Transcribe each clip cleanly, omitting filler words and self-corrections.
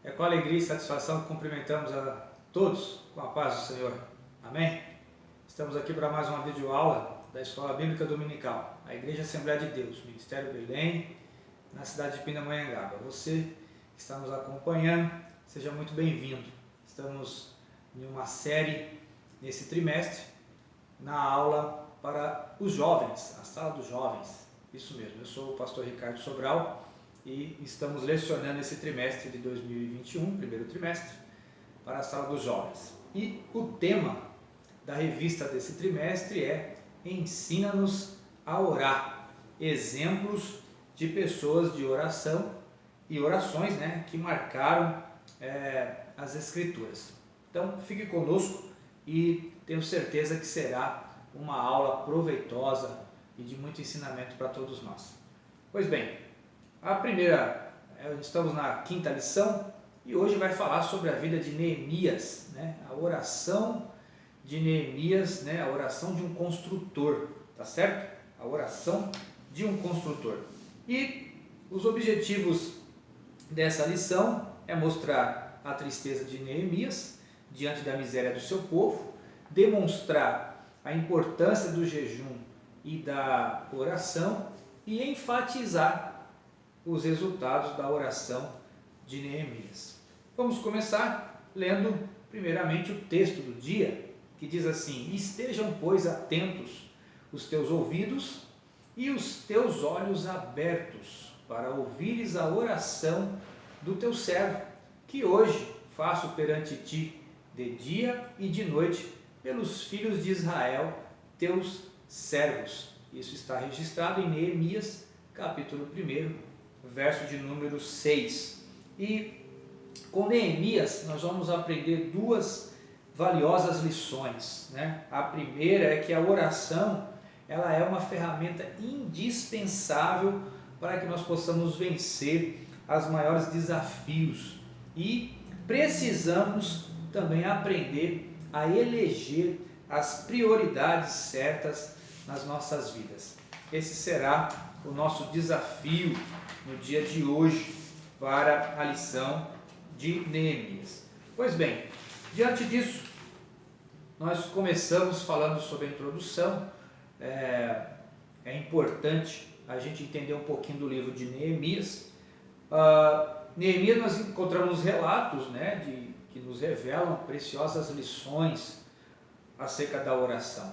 É com alegria e satisfação que cumprimentamos a todos com a paz do Senhor. Amém? Estamos aqui para mais uma videoaula da Escola Bíblica Dominical, a Igreja Assembleia de Deus, Ministério Belém, na cidade de Pindamonhangaba. Você que está nos acompanhando, seja muito bem-vindo. Estamos em uma série nesse trimestre, na aula para os jovens, a sala dos jovens. Isso mesmo, eu sou o pastor Ricardo Sobral e estamos lecionando esse trimestre de 2021, primeiro trimestre, para a sala dos jovens. E o tema da revista desse trimestre é Ensina-nos a orar, exemplos de pessoas de oração e orações, que marcaram as Escrituras. Então fique conosco e tenho certeza que será uma aula proveitosa e de muito ensinamento para todos nós. Pois bem, estamos na quinta lição e hoje vai falar sobre a vida de Neemias, a oração de Neemias, a oração de um construtor, tá certo? A oração de um construtor. E os objetivos dessa lição é mostrar a tristeza de Neemias diante da miséria do seu povo, demonstrar a importância do jejum e da oração e enfatizar os resultados da oração de Neemias. Vamos começar lendo primeiramente o texto do dia, que diz assim: estejam, pois, atentos os teus ouvidos e os teus olhos abertos para ouvires a oração do teu servo, que hoje faço perante ti de dia e de noite pelos filhos de Israel, teus servos. Isso está registrado em Neemias, capítulo 1, verso de número 6. E com Neemias nós vamos aprender duas valiosas lições. A primeira é que a oração ela é uma ferramenta indispensável para que nós possamos vencer os maiores desafios. E precisamos também aprender a eleger as prioridades certas nas nossas vidas. Esse será o nosso desafio no dia de hoje para a lição de Neemias. Pois bem, diante disso, nós começamos falando sobre a introdução. É importante a gente entender um pouquinho do livro de Neemias. Neemias nós encontramos relatos que nos revelam preciosas lições acerca da oração,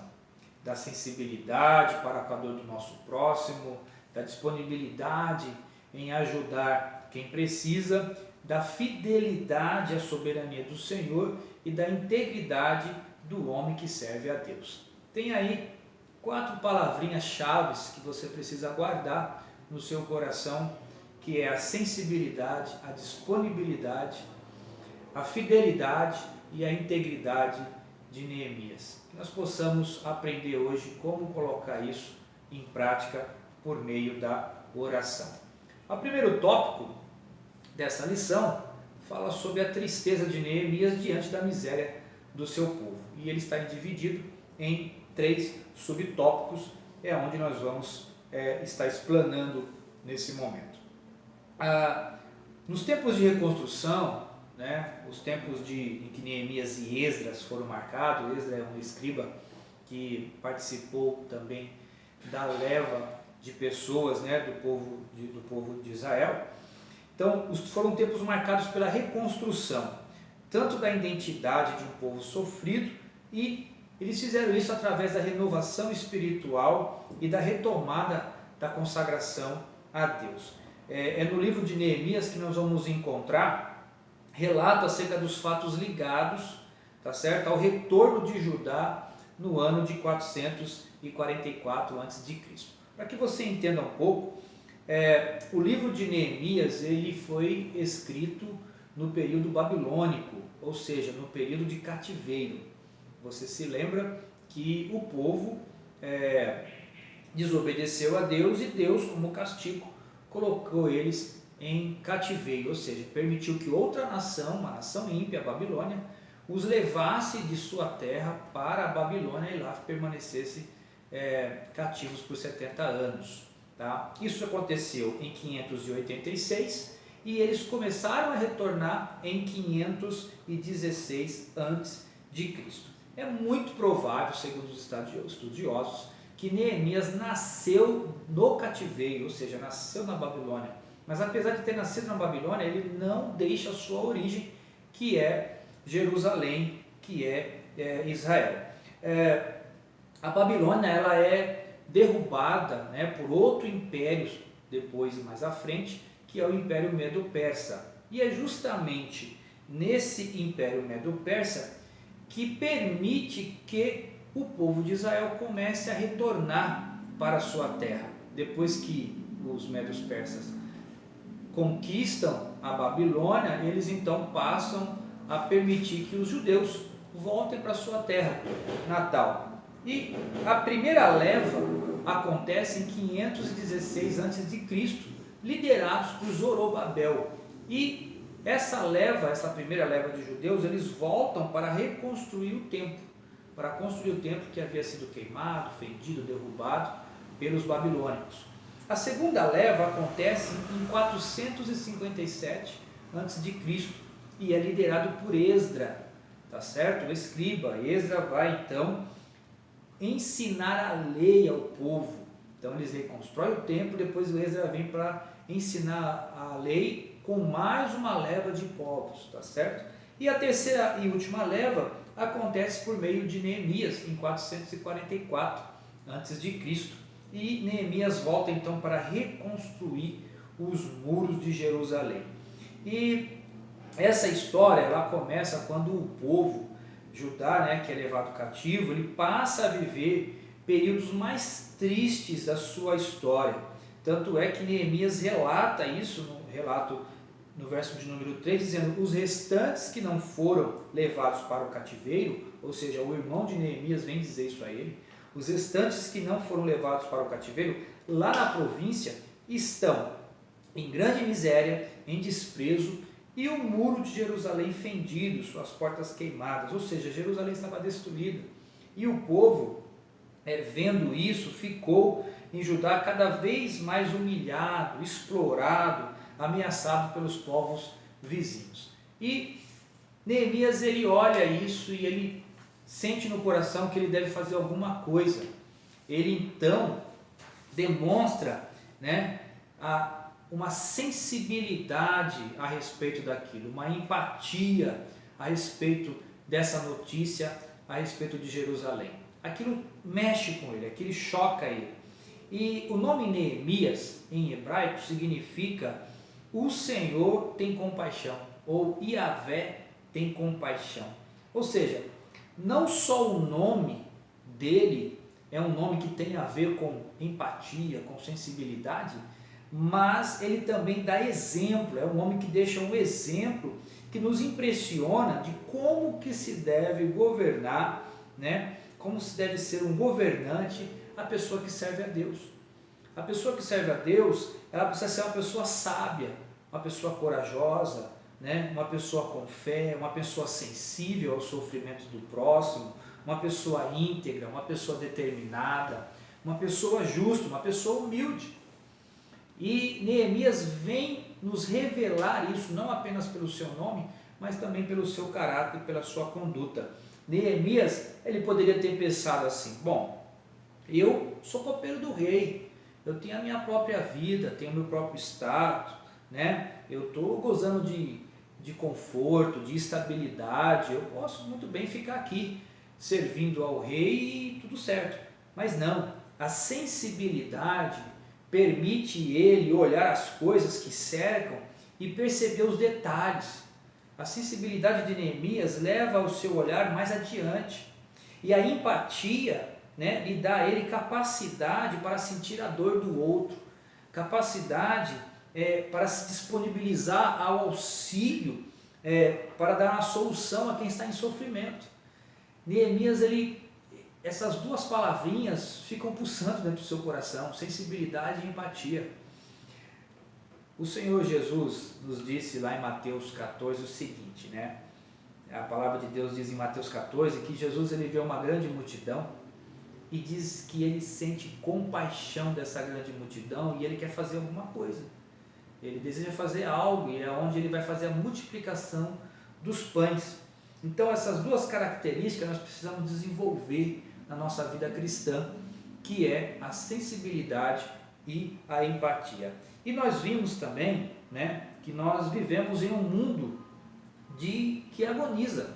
da sensibilidade para com a dor do nosso próximo, da disponibilidade em ajudar quem precisa, da fidelidade à soberania do Senhor e da integridade do homem que serve a Deus. Tem aí 4 palavrinhas-chave que você precisa guardar no seu coração, que é a sensibilidade, a disponibilidade, a fidelidade e a integridade de Neemias. Que nós possamos aprender hoje como colocar isso em prática por meio da oração. O primeiro tópico dessa lição fala sobre a tristeza de Neemias diante da miséria do seu povo. E ele está dividido em 3 subtópicos, onde nós vamos estar explanando nesse momento. Nos tempos de reconstrução, os tempos em que Neemias e Esdras foram marcados, Esdras é um escriba que participou também da leva de pessoas do povo de Israel. Então, foram tempos marcados pela reconstrução, tanto da identidade de um povo sofrido, e eles fizeram isso através da renovação espiritual e da retomada da consagração a Deus. É no livro de Neemias que nós vamos encontrar relato acerca dos fatos ligados, ao retorno de Judá no ano de 444 a.C. Para que você entenda um pouco, o livro de Neemias ele foi escrito no período babilônico, ou seja, no período de cativeiro. Você se lembra que o povo desobedeceu a Deus e Deus, como castigo, colocou eles em cativeiro, ou seja, permitiu que outra nação, uma nação ímpia, a Babilônia, os levasse de sua terra para a Babilônia e lá permanecesse cativos por 70 anos. Isso aconteceu em 586 e eles começaram a retornar em 516 a.C. É muito provável, segundo os estudiosos, que Neemias nasceu no cativeiro, ou seja, nasceu na Babilônia. Mas apesar de ter nascido na Babilônia, ele não deixa a sua origem, que é Jerusalém, que é Israel. A Babilônia ela é derrubada, né, por outro império, depois mais à frente, que é o Império Medo-Persa. E é justamente nesse Império Medo-Persa que permite que o povo de Israel comece a retornar para a sua terra. Depois que os Medos-Persas conquistam a Babilônia, eles então passam a permitir que os judeus voltem para a sua terra natal. E a primeira leva acontece em 516 a.C., liderados por Zorobabel. E essa primeira leva de judeus, eles voltam para reconstruir o templo, para construir o templo que havia sido queimado, fendido, derrubado pelos babilônicos. A segunda leva acontece em 457 a.C. e é liderado por Esdras, tá certo? O escriba. Esdras vai então ensinar a lei ao povo. Então eles reconstroem o templo, depois o Esdras vem para ensinar a lei com mais uma leva de povos, tá certo? E a terceira e última leva acontece por meio de Neemias, em 444 a.C. E Neemias volta então para reconstruir os muros de Jerusalém. E essa história ela começa quando o povo Judá, né, que é levado cativo, ele passa a viver períodos mais tristes da sua história. Tanto é que Neemias relata isso, no verso de número 3, dizendo: os restantes que não foram levados para o cativeiro, ou seja, o irmão de Neemias vem dizer isso a ele, os restantes que não foram levados para o cativeiro, lá na província, estão em grande miséria, em desprezo, e o muro de Jerusalém fendido, suas portas queimadas, ou seja, Jerusalém estava destruída. E o povo, vendo isso, ficou em Judá cada vez mais humilhado, explorado, ameaçado pelos povos vizinhos. E Neemias, ele olha isso e ele sente no coração que ele deve fazer alguma coisa. Ele então demonstra, né, uma sensibilidade a respeito daquilo, uma empatia a respeito dessa notícia, a respeito de Jerusalém. Aquilo mexe com ele, aquilo choca ele. E o nome Neemias, em hebraico, significa o Senhor tem compaixão, ou Yahvé tem compaixão. Ou seja, não só o nome dele é um nome que tem a ver com empatia, com sensibilidade, mas ele também dá exemplo, é um homem que deixa um exemplo que nos impressiona de como que se deve governar, né? Como se deve ser um governante, a pessoa que serve a Deus. A pessoa que serve a Deus, ela precisa ser uma pessoa sábia, uma pessoa corajosa, né? Uma pessoa com fé, uma pessoa sensível ao sofrimento do próximo, uma pessoa íntegra, uma pessoa determinada, uma pessoa justa, uma pessoa humilde. E Neemias vem nos revelar isso, não apenas pelo seu nome, mas também pelo seu caráter, pela sua conduta. Neemias, ele poderia ter pensado assim: bom, eu sou copeiro do rei, eu tenho a minha própria vida, tenho o meu próprio status, né? Eu estou gozando de conforto, de estabilidade, eu posso muito bem ficar aqui servindo ao rei e tudo certo. Mas não, a sensibilidade permite ele olhar as coisas que cercam e perceber os detalhes. A sensibilidade de Neemias leva o seu olhar mais adiante. E a empatia, né, lhe dá a ele capacidade para sentir a dor do outro, capacidade para se disponibilizar ao auxílio, para dar uma solução a quem está em sofrimento. Neemias, essas duas palavrinhas ficam pulsando dentro do seu coração: sensibilidade e empatia. O Senhor Jesus nos disse lá em Mateus 14 o seguinte, né? A palavra de Deus diz em Mateus 14 que Jesus ele vê uma grande multidão e diz que ele sente compaixão dessa grande multidão e ele quer fazer alguma coisa. ele deseja fazer algo e é onde ele vai fazer a multiplicação dos pães. Então essas duas características nós precisamos desenvolver na nossa vida cristã, que é a sensibilidade e a empatia. E nós vimos também, né, que nós vivemos em um mundo que agoniza.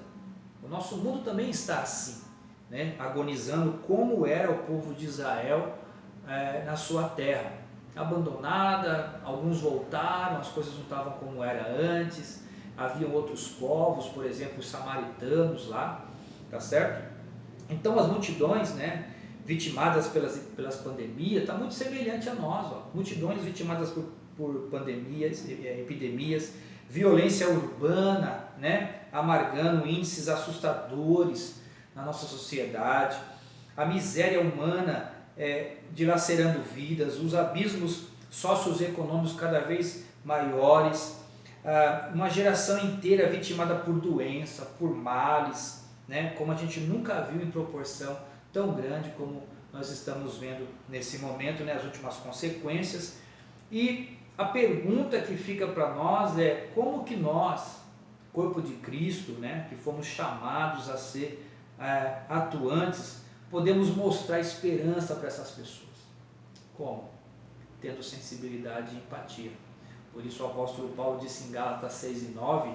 O nosso mundo também está assim, né, agonizando como era o povo de Israel na sua terra. Abandonada, alguns voltaram, as coisas não estavam como era antes, haviam outros povos, por exemplo, os samaritanos lá, tá certo? Então as multidões, né, vitimadas pelas pandemias, está muito semelhante a nós, ó. Multidões vitimadas por pandemias, epidemias, violência urbana, né, amargando índices assustadores na nossa sociedade, a miséria humana dilacerando vidas, os abismos socioeconômicos cada vez maiores, uma geração inteira vitimada por doença, por males, né, como a gente nunca viu em proporção tão grande como nós estamos vendo nesse momento, né, as últimas consequências. E a pergunta que fica para nós é como que nós, corpo de Cristo, né, que fomos chamados a ser atuantes, podemos mostrar esperança para essas pessoas. Como? Tendo sensibilidade e empatia. Por isso o apóstolo Paulo disse em Gálatas 6:9,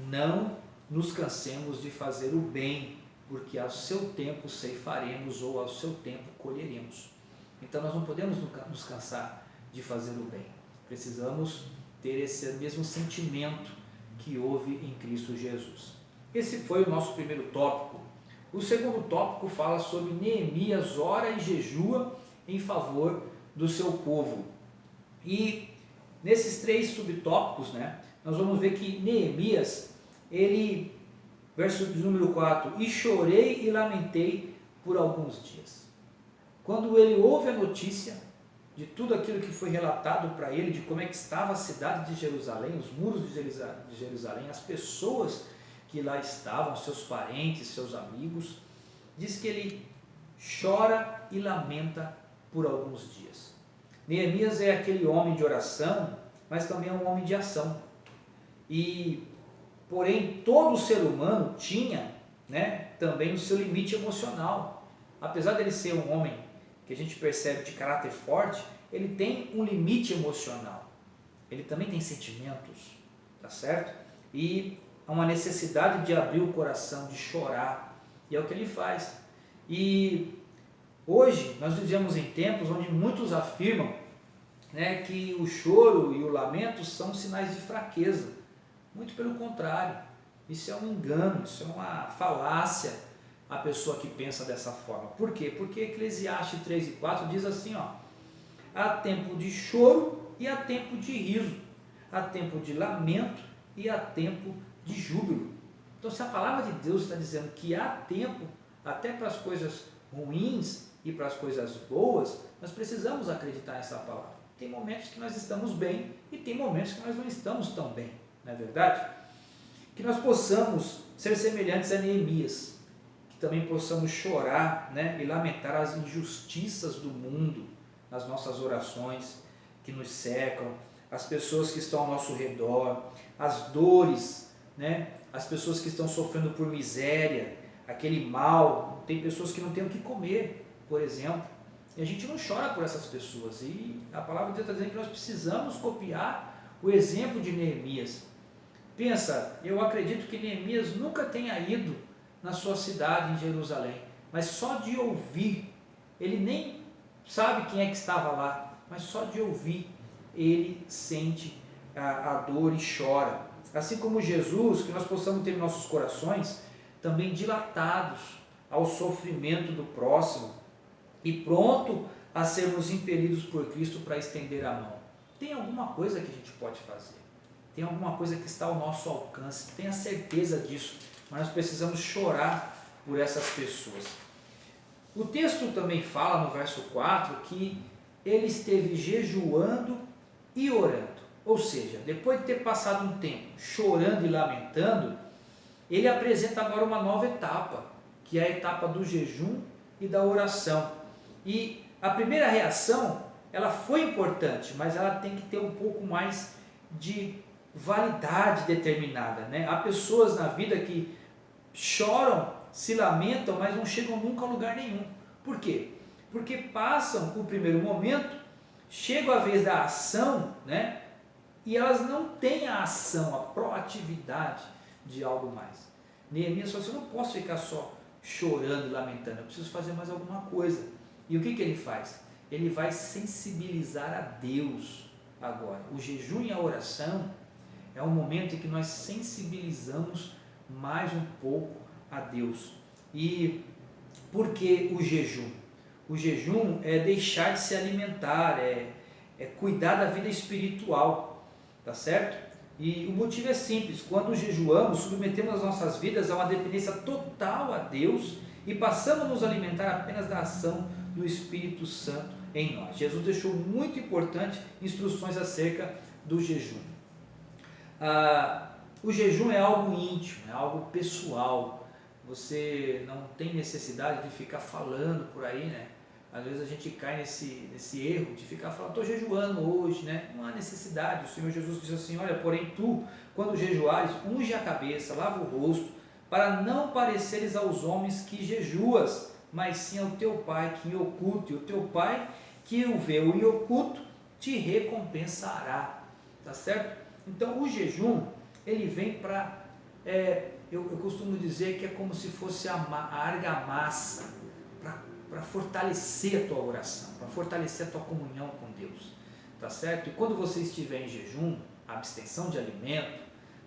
não nos cansemos de fazer o bem, porque ao seu tempo ceifaremos ou ao seu tempo colheremos. Então nós não podemos nos cansar de fazer o bem. Precisamos ter esse mesmo sentimento que houve em Cristo Jesus. Esse foi o nosso primeiro tópico. O segundo tópico fala sobre Neemias ora e jejua em favor do seu povo. E nesses 3 subtópicos, né, nós vamos ver que Neemias, ele, verso de número 4, e chorei e lamentei por alguns dias. Quando ele ouve a notícia de tudo aquilo que foi relatado para ele, de como é que estava a cidade de Jerusalém, os muros de Jerusalém, as pessoas que lá estavam, seus parentes, seus amigos, diz que ele chora e lamenta por alguns dias. Neemias é aquele homem de oração, mas também é um homem de ação. E, porém, todo ser humano tinha, né, também o seu limite emocional. Apesar dele ser um homem que a gente percebe de caráter forte, ele tem um limite emocional. Ele também tem sentimentos, tá certo? E há uma necessidade de abrir o coração, de chorar, e é o que ele faz. E hoje nós vivemos em tempos onde muitos afirmam, né, que o choro e o lamento são sinais de fraqueza. Muito pelo contrário, isso é um engano, isso é uma falácia, a pessoa que pensa dessa forma. Por quê? Porque Eclesiastes 3:4 diz assim, ó, há tempo de choro e há tempo de riso, há tempo de lamento e há tempo de júbilo. Então, se a palavra de Deus está dizendo que há tempo até para as coisas ruins e para as coisas boas, nós precisamos acreditar nessa palavra. Tem momentos que nós estamos bem e tem momentos que nós não estamos tão bem, não é verdade? Que nós possamos ser semelhantes a Neemias, que também possamos chorar, né, e lamentar as injustiças do mundo nas nossas orações que nos cercam, as pessoas que estão ao nosso redor, as dores, né, as pessoas que estão sofrendo por miséria, aquele mal. Tem pessoas que não têm o que comer, por exemplo, e a gente não chora por essas pessoas. E a palavra de Deus está dizendo que nós precisamos copiar o exemplo de Neemias. Pensa, eu acredito que Neemias nunca tenha ido na sua cidade em Jerusalém, mas só de ouvir, ele nem sabe quem é que estava lá, mas só de ouvir ele sente a dor e chora. Assim como Jesus, que nós possamos ter nossos corações também dilatados ao sofrimento do próximo e pronto a sermos impelidos por Cristo para estender a mão. Tem alguma coisa que a gente pode fazer, tem alguma coisa que está ao nosso alcance, tenha certeza disso, mas nós precisamos chorar por essas pessoas. O texto também fala no verso 4 que ele esteve jejuando e orando, ou seja, depois de ter passado um tempo chorando e lamentando, ele apresenta agora uma nova etapa, que é a etapa do jejum e da oração. E a primeira reação, ela foi importante, mas ela tem que ter um pouco mais de validade determinada, né? Há pessoas na vida que choram, se lamentam, mas não chegam nunca a lugar nenhum. Por quê? Porque passam o primeiro momento, chega a vez da ação, né? E elas não têm a ação, a proatividade de algo mais. Neemias falou assim: eu não posso ficar só chorando e lamentando, eu preciso fazer mais alguma coisa. E o que ele faz? Ele vai sensibilizar a Deus agora. O jejum e a oração é um momento em que nós sensibilizamos mais um pouco a Deus. E por que o jejum? O jejum é deixar de se alimentar, é cuidar da vida espiritual, tá certo? E o motivo é simples: quando jejuamos, submetemos as nossas vidas a uma dependência total a Deus e passamos a nos alimentar apenas da ação do Espírito Santo em nós. Jesus deixou muito importante instruções acerca do jejum. O jejum é algo íntimo, é algo pessoal. Você não tem necessidade de ficar falando por aí, né? Às vezes a gente cai nesse erro de ficar falando: estou jejuando hoje, né? Não há necessidade. O Senhor Jesus disse assim: olha, porém tu, quando jejuares, unge a cabeça, lava o rosto, para não pareceres aos homens que jejuas, mas sim ao teu Pai que em oculto, e o teu Pai que o vê em oculto te recompensará, tá certo? Então o jejum, ele vem para, eu costumo dizer que é como se fosse a argamassa para fortalecer a tua oração, para fortalecer a tua comunhão com Deus, tá certo? E quando você estiver em jejum, a abstenção de alimento,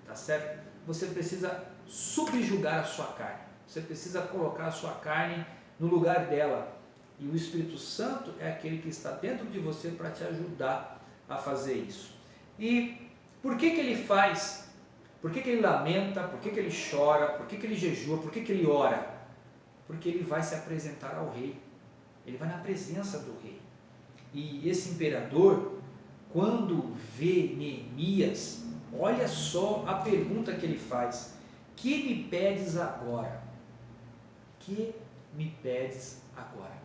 tá certo? Você precisa subjugar a sua carne, você precisa colocar a sua carne no lugar dela, e o Espírito Santo é aquele que está dentro de você para te ajudar a fazer isso. E por que ele faz? Por que ele lamenta? Por que ele chora? Por que ele jejua? Por que ele ora? Porque ele vai se apresentar ao rei, ele vai na presença do rei. E esse imperador, quando vê Neemias, olha só a pergunta que ele faz: que me pedes agora? Que me pedes agora?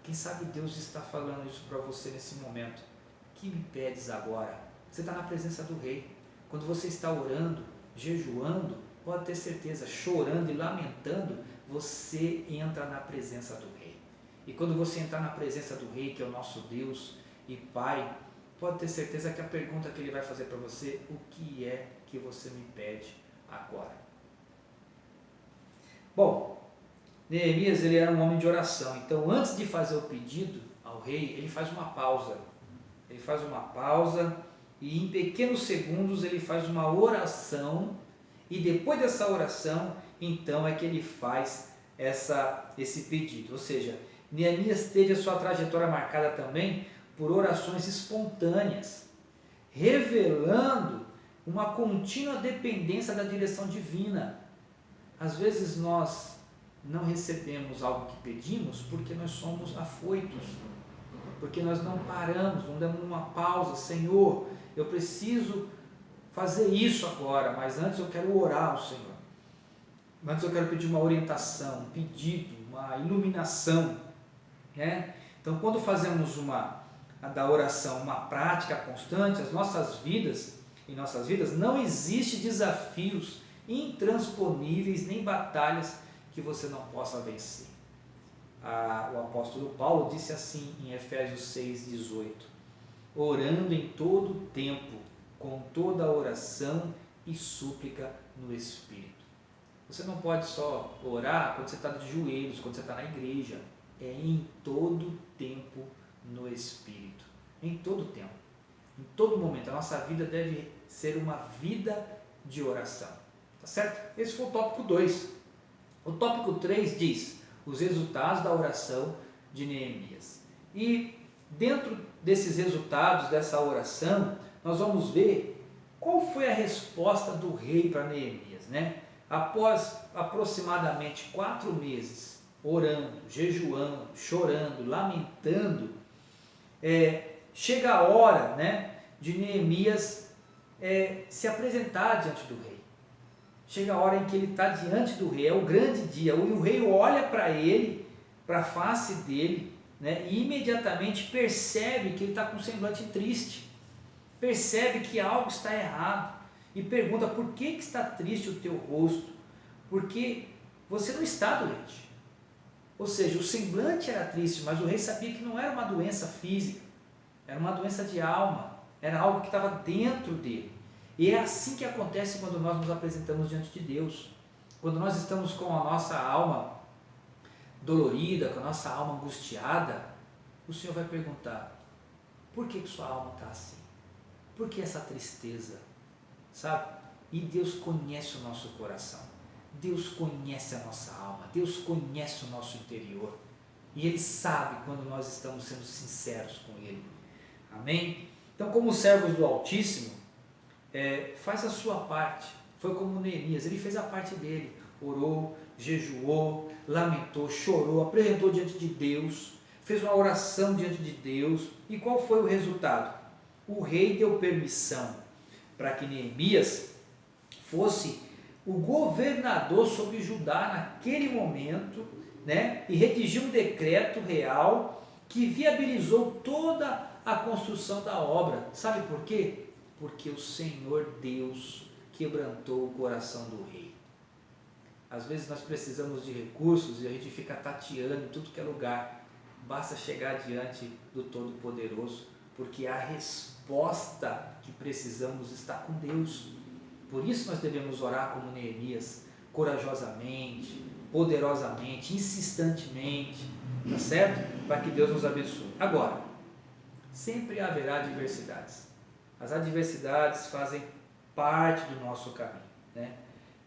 Quem sabe Deus está falando isso para você nesse momento. Que me pedes agora? Você está na presença do rei. Quando você está orando, jejuando, pode ter certeza, chorando e lamentando, você entra na presença do rei. E quando você entrar na presença do rei, que é o nosso Deus e Pai, pode ter certeza que a pergunta que ele vai fazer para você: o que é que você me pede agora? Bom, Neemias, ele era um homem de oração. Então, antes de fazer o pedido ao rei, ele faz uma pausa. Ele faz uma pausa e em pequenos segundos ele faz uma oração, e depois dessa oração, então é que ele faz esse pedido. Ou seja, Neemias teve a sua trajetória marcada também por orações espontâneas, revelando uma contínua dependência da direção divina. Às vezes nós não recebemos algo que pedimos porque nós somos afoitos, porque nós não paramos, não damos uma pausa. Senhor, eu preciso fazer isso agora, mas antes eu quero orar ao Senhor. Antes eu quero pedir uma orientação, um pedido, uma iluminação, né? Então, quando fazemos da oração uma prática constante, em nossas vidas não existe desafios intransponíveis nem batalhas que você não possa vencer. O apóstolo Paulo disse assim em Efésios 6,18: orando em todo o tempo, com toda a oração e súplica no Espírito. Você não pode só orar quando você está de joelhos, quando você está na igreja. É em todo tempo no Espírito. Em todo tempo. Em todo momento. A nossa vida deve ser uma vida de oração. Tá certo? Esse foi o tópico 2. O tópico 3 diz os resultados da oração de Neemias. E dentro desses resultados dessa oração, nós vamos ver qual foi a resposta do rei para Neemias, né? Após aproximadamente 4 meses orando, jejuando, chorando, lamentando, chega a hora, né, de Neemias se apresentar diante do rei. Chega a hora em que ele está diante do rei, é o grande dia, o rei olha para ele, para a face dele, né, e imediatamente percebe que ele está com um semblante triste. percebe que algo está errado e pergunta: por que está triste o teu rosto? Porque você não está doente. Ou seja, o semblante era triste, mas o rei sabia que não era uma doença física, era uma doença de alma, era algo que estava dentro dele. E é assim que acontece quando nós nos apresentamos diante de Deus. Quando nós estamos com a nossa alma dolorida, com a nossa alma angustiada, o Senhor vai perguntar: por que sua alma está assim? Por que essa tristeza? Sabe? E Deus conhece o nosso coração, Deus conhece a nossa alma, Deus conhece o nosso interior, e Ele sabe quando nós estamos sendo sinceros com Ele. Amém? Então, como servos do Altíssimo, faz a sua parte. Foi como Neemias, ele fez a parte dele, orou, jejuou, lamentou, chorou, apresentou diante de Deus, fez uma oração diante de Deus. E qual foi o resultado? O rei deu permissão para que Neemias fosse o governador sobre Judá naquele momento, né? E redigiu um decreto real que viabilizou toda a construção da obra. Sabe por quê? Porque o Senhor Deus quebrantou o coração do rei. Às vezes nós precisamos de recursos e a gente fica tateando em tudo que é lugar. Basta chegar diante do Todo-Poderoso, porque a resposta que precisamos está com Deus. Por isso nós devemos orar como Neemias, corajosamente, poderosamente, insistentemente, tá certo? Para que Deus nos abençoe. Agora, sempre haverá adversidades. As adversidades fazem parte do nosso caminho, né?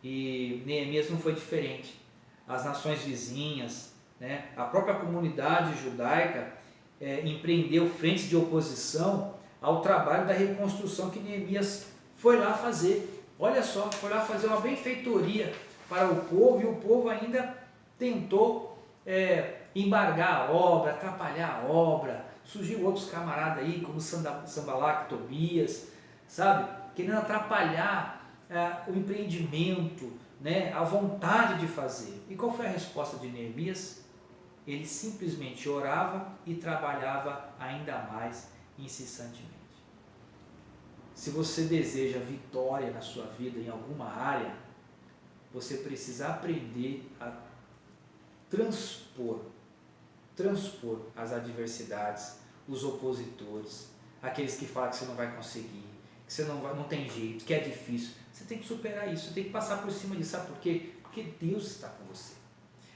E Neemias não foi diferente. As nações vizinhas, né? A própria comunidade judaica empreendeu frentes de oposição ao trabalho da reconstrução que Neemias foi lá fazer. Olha só, foi lá fazer uma benfeitoria para o povo, e o povo ainda tentou embargar a obra, atrapalhar a obra. Surgiu outros camaradas aí, como Sanballat, Tobias, sabe? Querendo atrapalhar o empreendimento, né? A vontade de fazer. E qual foi a resposta de Neemias? Ele simplesmente orava e trabalhava ainda mais incessantemente. Se você deseja vitória na sua vida em alguma área, você precisa aprender a transpor as adversidades, os opositores, aqueles que falam que você não vai conseguir, que você não tem jeito, que é difícil. Você tem que superar isso, você tem que passar por cima disso. Sabe por quê? Porque Deus está com você.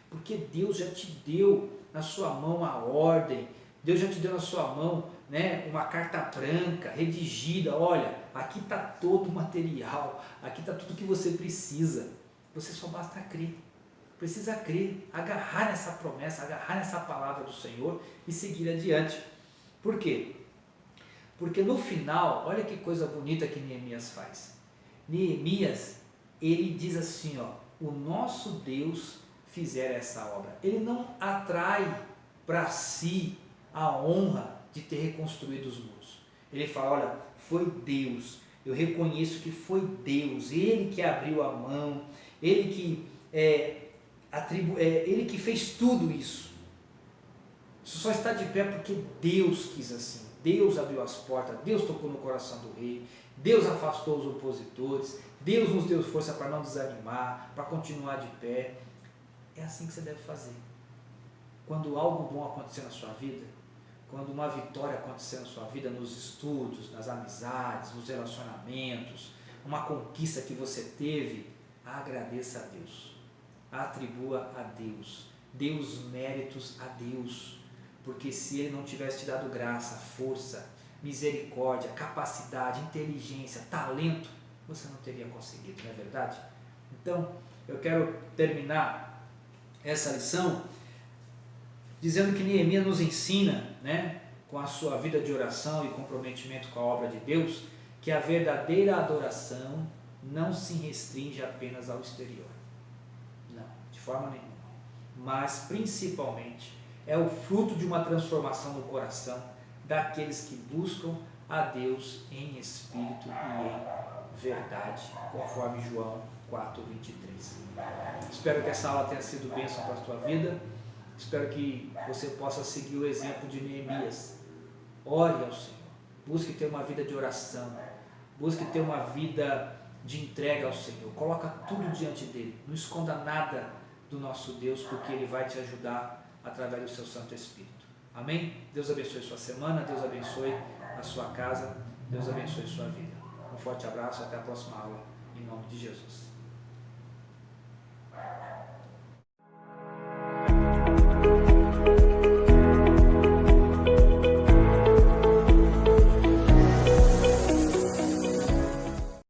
Porque Deus já te deu na sua mão a ordem, Deus já te deu na sua mão, né, uma carta branca, redigida. Olha, aqui está todo o material, aqui está tudo que você precisa. Você só basta crer. Precisa crer, agarrar nessa promessa, agarrar nessa palavra do Senhor e seguir adiante. Por quê? Porque no final, olha que coisa bonita que Neemias faz. Neemias, ele diz assim, ó: o nosso Deus fizer essa obra. Ele não atrai para si a honra de ter reconstruído os muros. Ele fala: olha, foi Deus, eu reconheço que foi Deus, Ele que abriu a mão, Ele que Ele que fez tudo isso. Isso só está de pé porque Deus quis assim. Deus abriu as portas, Deus tocou no coração do rei, Deus afastou os opositores, Deus nos deu força para não desanimar, para continuar de pé. É assim que você deve fazer. Quando algo bom acontecer na sua vida, quando uma vitória acontecer na sua vida, nos estudos, nas amizades, nos relacionamentos, uma conquista que você teve, agradeça a Deus. Atribua a Deus, dê os méritos a Deus, porque se Ele não tivesse te dado graça, força, misericórdia, capacidade, inteligência, talento, você não teria conseguido, não é verdade? Então, eu quero terminar essa lição dizendo que Neemias nos ensina, né, com a sua vida de oração e comprometimento com a obra de Deus, que a verdadeira adoração não se restringe apenas ao exterior. De forma nenhuma, mas principalmente é o fruto de uma transformação no coração daqueles que buscam a Deus em espírito e em verdade, conforme João 4:23. Espero que essa aula tenha sido bênção para a tua vida. Espero que você possa seguir o exemplo de Neemias. Ore ao Senhor, Busque ter uma vida de oração. Busque ter uma vida de entrega ao Senhor. Coloca tudo diante dele. Não esconda nada do nosso Deus, porque Ele vai te ajudar através do seu Santo Espírito. Amém? Deus abençoe sua semana. Deus abençoe a sua casa. Deus abençoe sua vida. Um forte abraço. Até a próxima aula. Em nome de Jesus.